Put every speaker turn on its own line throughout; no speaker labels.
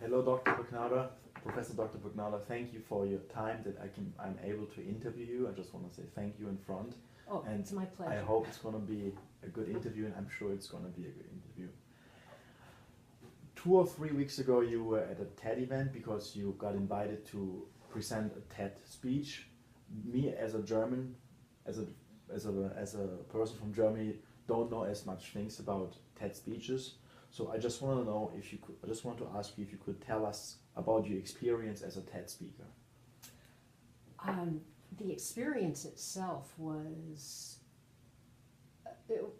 Hello, Dr. Pagnotta, Professor Dr. Pagnotta. Thank you for your time that I'm able to interview you. I just want to say thank you in front.
Oh,
and
it's my pleasure.
I hope it's going to be a good interview, and I'm sure it's going to be a good interview. 2 or 3 weeks ago, you were at a TED event because you got invited to present a TED speech. Me, as a German, as a person from Germany, don't know as much things about TED speeches. So I just want to know if you could. I just want to ask you if you could tell us about your experience as a TED speaker.
The experience itself was,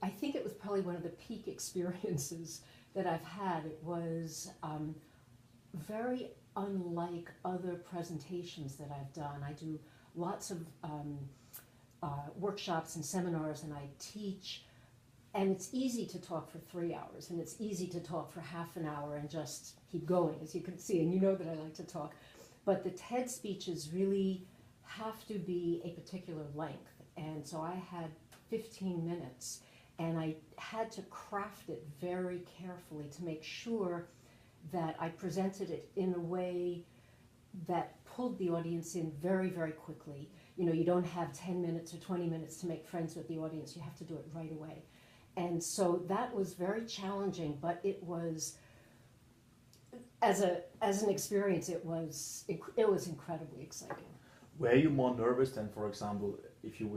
I think it was probably one of the peak experiences that I've had. It was very unlike other presentations that I've done. I do lots of workshops and seminars, and I teach. And it's easy to talk for 3 hours, and it's easy to talk for half an hour and just keep going, as you can see, and you know that I like to talk. But the TED speeches really have to be a particular length. And so I had 15 minutes, and I had to craft it very carefully to make sure that I presented it in a way that pulled the audience in very, very quickly. You know, you don't have 10 minutes or 20 minutes to make friends with the audience. You have to do it right away. And so that was very challenging, but it was, as an experience, it was incredibly exciting.
Were you more nervous than, for example, if you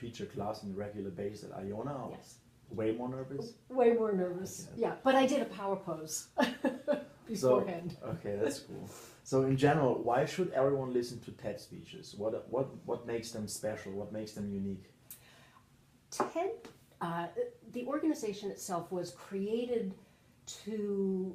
teach a class on a regular basis at Iona? Or
Yes.
Way more nervous?
Way more nervous,
okay.
Yeah. But I did a power pose beforehand.
So, okay, that's cool. So in general, why should everyone listen to TED speeches? What makes them special? What makes them unique?
TED, the organization itself was created to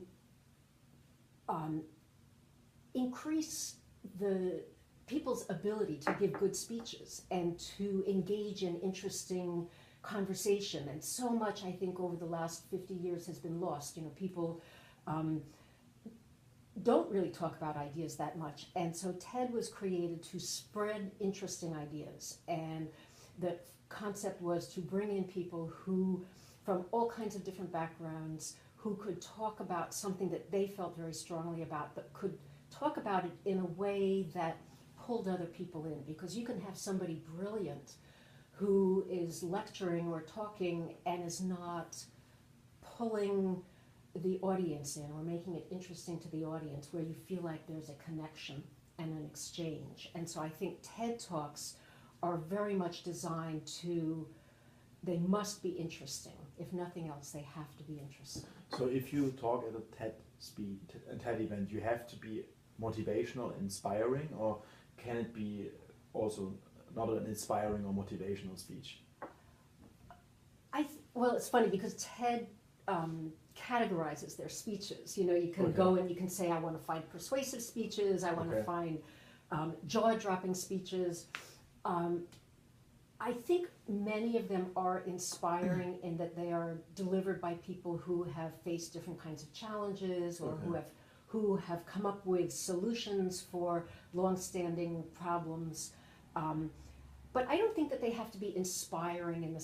increase the people's ability to give good speeches and to engage in interesting conversation. And so much, I think, over the last 50 years has been lost. You know, people don't really talk about ideas that much. And so TED was created to spread interesting ideas. And the concept was to bring in people who, from all kinds of different backgrounds, who could talk about something that they felt very strongly about, but could talk about it in a way that pulled other people in. Because you can have somebody brilliant who is lecturing or talking and is not pulling the audience in or making it interesting to the audience, where you feel like there's a connection and an exchange. And so I think TED Talks are very much designed to, they must be interesting. If nothing else, they have to be interesting.
So if you talk at a TED event, you have to be motivational, inspiring, or can it be also not an inspiring or motivational speech?
Well, it's funny because TED categorizes their speeches. You know, you can go and you can say, I want to find persuasive speeches, I want to find jaw-dropping speeches. I think many of them are inspiring in that they are delivered by people who have faced different kinds of challenges, or who have come up with solutions for long-standing problems. But I don't think that they have to be inspiring in the